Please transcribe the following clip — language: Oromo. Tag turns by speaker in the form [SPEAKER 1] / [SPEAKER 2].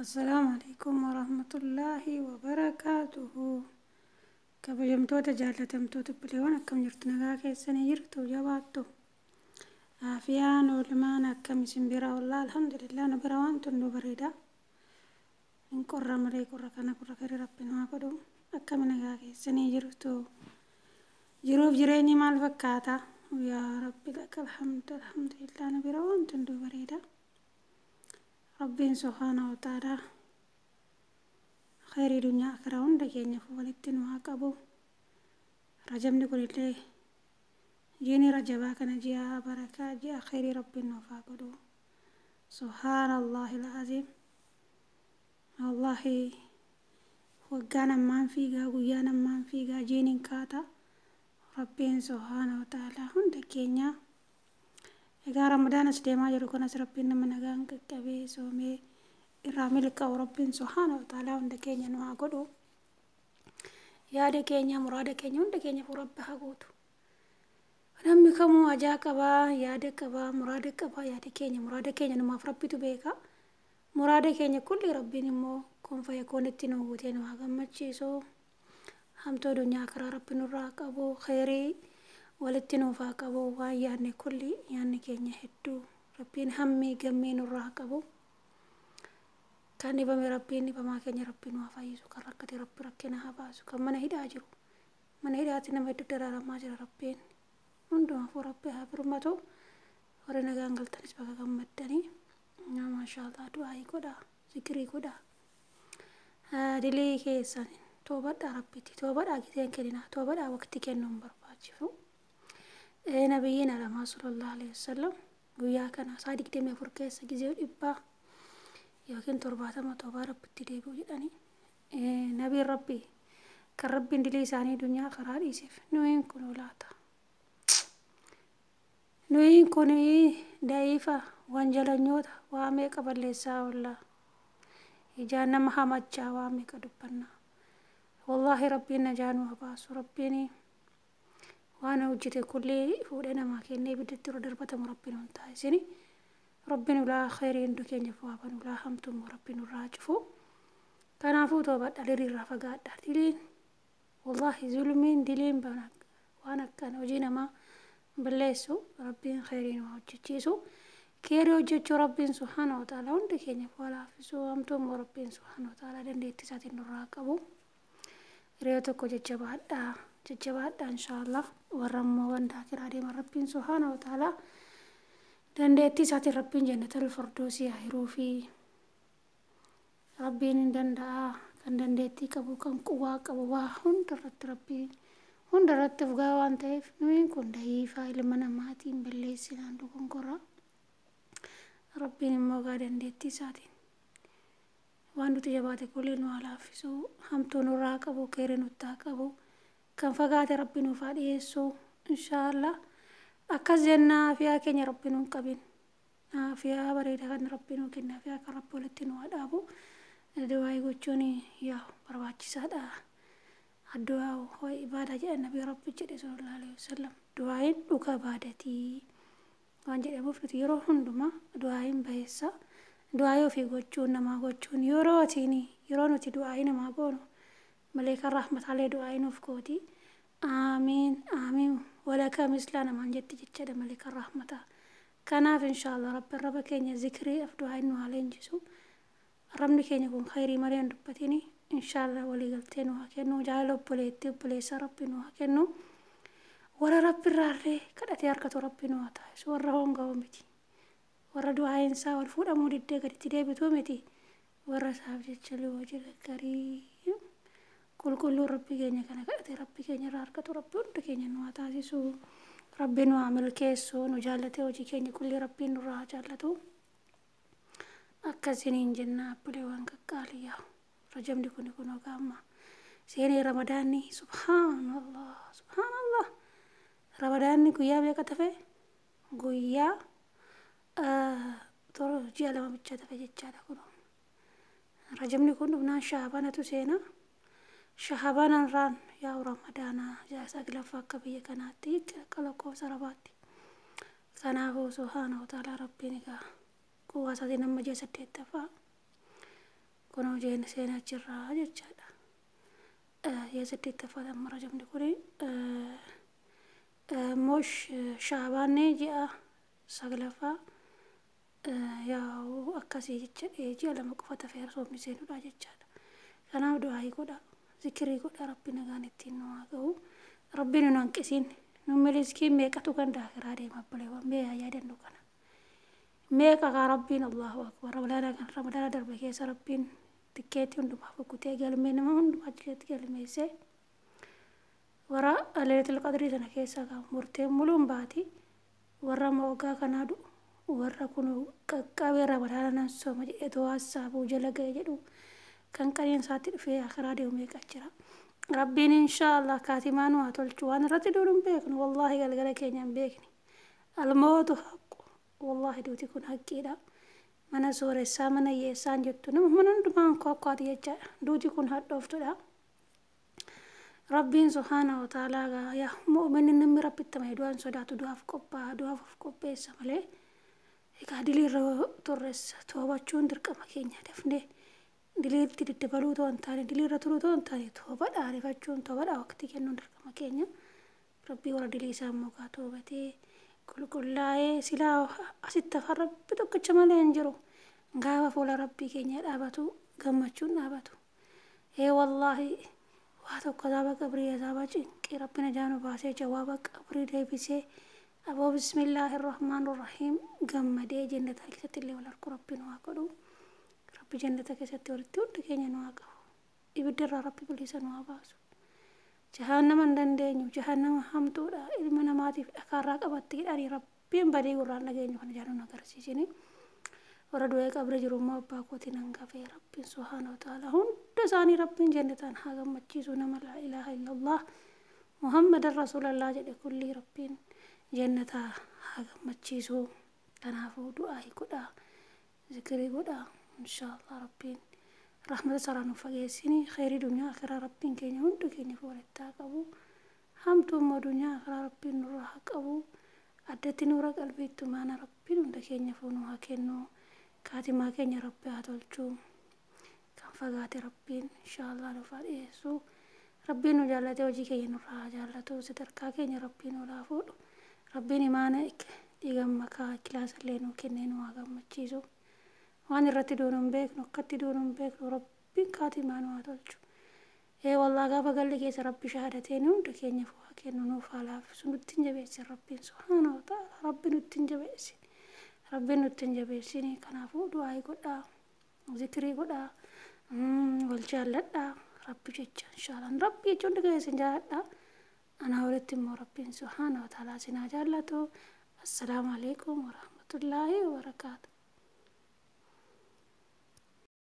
[SPEAKER 1] السلام عليكم ورحمة الله وبركاته. kabajamtoota jaalatamtoota bileewwan akkam jirtu nagaa keessanii jirtu jabaattu aafiyaan oolmaan akkam isin bira wallaa alhamdulillah nu bira waan tundu bareeda in qorra malee qorra kana qorra kare rabbiin haa godhu akkam nagaa keessanii jirtu jiruuf jireenyi maal fakkaata yaa rabbi laka alhamdulillah nu bira waan tundu bareeda rabbiin subhaanahu wa ta'ala خير دنيا أكرهون دكيني فولتين وهاكبو رجمني كل الليل جيني رجبا كان جيا بركة جيا خير ربنا فاقدو سبحان الله العظيم والله وقانا ما فيها ويانا ما فيها جيني كاتا ربين سبحانه وتعالى هون دكينيا إذا رمضان سديما جركونا ربنا من أجان كبي سومي irraamilka rabbiin subhaanahu wa ta'ala hunda keenya nu haa godhu yaada keenya muraada keenya hunda keenya rabbi haa guutu namni kamuu hajaa qabaa yaada qabaa muraada qabaa yaada keenya muraada keenya numaaf rabbitu beeka muraada keenya kulli rabbiin immoo kun fayyakoonetti nu guutee nu haa gammachiisu hamtuu dunyaa karaa rabbi nurraa qabu khayrii walitti nuuf haa qabu waan yaadne kulli yaadni keenya hedduu rabbiin hammii gammii nurraa qabu kan ibame rabbiin ibamaa keenya rabbiin waa fayyisu kan rakkate rabbi rakkina haa baasu kan mana hidhaa jiru mana hidhaatti nama hedduu daraaramaa jira rabbiin hundumaafuu rabbi haa birmatu warri nagaan galtanis bakka gammaddanii maashaallah du'aayii godhaa zikirii godhaa dilii keessan toobadhaa rabbitti toobadhaa giteen kenninaa toobadhaa waqti kennuun barbaachisu nabiyyiin alamaa sallallahu alaihi wasallam guyyaa kana saa 24 keessa gizee dhibbaa yookiin 70 toobaa rabbitti deebi'u jedhanii nabiin rabbii kan rabbiin dilii isaanii dunyaa karaa dhiiseef nuyiin kun olaata nuyiin kun da'iifa wanjalanyoota waa meeqa balleessaa ollaa ijaan nama hamachaa waa meeqa dubbannaa wallaahi rabbiin najaanuu habaasu rabbiin waan hojjete kullee fuudhee namaa kennee ibiddatti yeroo darbatamu rabbiin hun taasisini ربنا ولا خيرين دكين فوابن ولا همتم ربنا الراجفو كنافو توبت على الرفقات دلين والله ظلمين دلين بنك وانا كان وجينا ما بلسو ربنا خيرين وجتشيسو كيرو جتشو ربنا سبحانه وتعالى وندكين فولا فسو همتم ربنا سبحانه وتعالى دندي تسات النراقبو ريوتكو جتشبات إن شاء الله ورمو وندك رادي من ربنا سبحانه وتعالى dandeettii isaati rabbiin jannatal firdawsii hiruu fi rabbiin hin danda'a kan dandeettii qabu kan quwaa qabu waa hundarratti rabbiin hundarratti fugaa waan ta'eef nuyin kun da'iifaa ilma namaatiin balleessinaan dogongoraa rabbiin immoo gaa dandeettii isaatiin waan nuti jabaate kulli nu haa laaffisu hamtuu nurraa qabu keeri nuttaa qabu kan fagaate rabbi nuuf haa dhiyeessu inshaallah akkas jennaa fiyaa keenya rabbiin nuun qabin fiyaa bareedaa kan rabbiin nuun kennaa fiyaa kan rabbi walitti nu dhaabu du'aayii gochuun yaa barbaachisaadha addu'aa waa ibaadaa jedhan nabii rabbi jedhe sallallahu alaihi wasallam du'aayiin dhuga baadatii waan jedhamuuf nuti yeroo hundumaa du'aayiin baheessa du'aayii ofii gochuun namaa gochuun yeroo nuti du'aayii namaa goonu maleekaan rahmataalee du'aayii nuuf gooti آمين آمين ولك مثلنا من جد جد ملك الرحمة كناف إن شاء الله رب كينيا ذكري أفدوها إنه علين جسو ربنا كينيا يكون خيري مريم ربتيني إن شاء الله ولي قلتين وهكذا جعلوا بليتي بليس ربنا وهكذا ورا رب الراري كده تياركة ربنا وتعيش ورا هون قومتي ورا دعاء إنسان والفود أمور الدقة تدي بتومتي ورا سافجت شلو وجه الكريم كل ربي كينيا كنا كأتي ربي كينيا راركة ربي وند كينيا نواتاسيسو ربي نوعمل كيسو نجالته وجي كينيا كل ربي نورا جالته أكاسينين جنة بلوان كقاليا رجم دكونو كاما سيني رمضاني سبحان الله رمضاني قويا بيكا تفه قويا تورو جيالا ما بيتشا تفه جيتشا كنو رجم دكونو بنا شعبانة تسينا شهبان ران يا رمضان جا سقلا فكبي كناتي كلكو سرباتي كنافو سبحانه وتعالى ربي نكا قوة سدينا مجلس التفا kunoo jeen seenaa jirraa jechaadha. የስደት ፈተመረ ጀምድ ኩሪ ሞሽ ሻባኔ ጂአ ሰግለፋ ያው አካሲ ጂአ ለመቆፈተ ፈርሶ ሚሴኑ ዳጀቻለ ከናው ዱአይ ጎዳ ዚክሪ ጎዳ ረቢ ነጋነቲ ነው አገው ረቢን ነው አንቀሲን ነው መልስኪ ሜቀቱ ከንዳ ገራዴ ማበለው ሜ ያያደን ነው ከና ሜቀ ረቢን አላሁ አክበር ወላላ ከን ረመዳን ደርበ ከሰ ረቢን تكيتي وندم حفكوتي قلمي نما وندم حجيت قلمي سي ورا ليلة القدر سنة كيسا مرتين ملون باتي ورا موقع كنادو ورا كنو كاويرا ورانا نسو مجي ادواس سابو جلقا يجدو كان كرين ساتر في آخر يوم يكاتشرا ربين إن شاء الله كاتمان واتولشو وانا رتدورن بيكن والله قلقلا كينيان بيكني الموت حق والله دوتي كن حقي دا mana sore samana ye sanjuttu nama manan duman ko qadi yecha duji kun hadoftu da rabbin subhanahu wa ta'ala ga ya mu'minin nam rabbitta may duan sodatu duaf qoppa samale eka diliro torres tobachun dirqama kenya dafne dilirti didbalu to antani dilira turu to antani toba arifachun toba waqti kennu dirqama kenya rabbi wara dilisa moka tobate kulkullaye sila asitta farabbi tokko chamale enjiro ngaba fola rabbi kenya dabatu gamachun dabatu wallahi wa to kadaba qabri yazaba cinqi rabbina janu base jawaba qabri debise abo bismillahir rahmanir rahim gammade jannata kisatille wala rabbina wa qadu rabbi jannata kisatti walitti ud kenya no aqaw ibidra rabbi polisa no abasu jahannama ndandenyu jahannama hamtuda ilma namati akara qabatti dari rabbin badi quran nageenyu kan janu nagarsiisini ورا دوي قبر جروما باكوتي نانغافي ربي سبحانه وتعالى هند ساني ربي جنتان حاجه مچيسو نما لا اله الا الله محمد رسول الله جد كل ربي جنتا حاجه مچيسو تنافو دعاء كدا ذكري كدا ان شاء الله ربي رحمه سرانو فغيسيني خير دنيا اخره ربي كيني هند كيني فورتا قبو حمتو مو دنيا اخره ربي نور حقبو ادتي نور قلبي تمانا ربي هند كيني فونو هكنو كاتي ما كان ربي هاتولشو كان فقاتي ربي إن شاء الله نفاريسو ربي نجالته وجي كي نرى جالته ستركا كي ربي نلافود ربي نمانك ديغم مكا كلاس اللينو كنين واغم مچيزو واني رتي دونم بيك نقتي دونم بيك ربي كاتي ما نواتولشو والله غافا قال لك ربي شهادتين وندكي نفوها كي نوفالا سنتين جبيس ربي سبحانه وتعالى ربي نتين جبيسي ربي نتنجبيسيني كنافو دعاء قدا ذكري قدا والجالدا ربي جيتش ان شاء الله ربي جون دغه سنجادا انا ولت مو ربي سبحانه وتعالى سنا جالتو السلام عليكم ورحمه الله وبركاته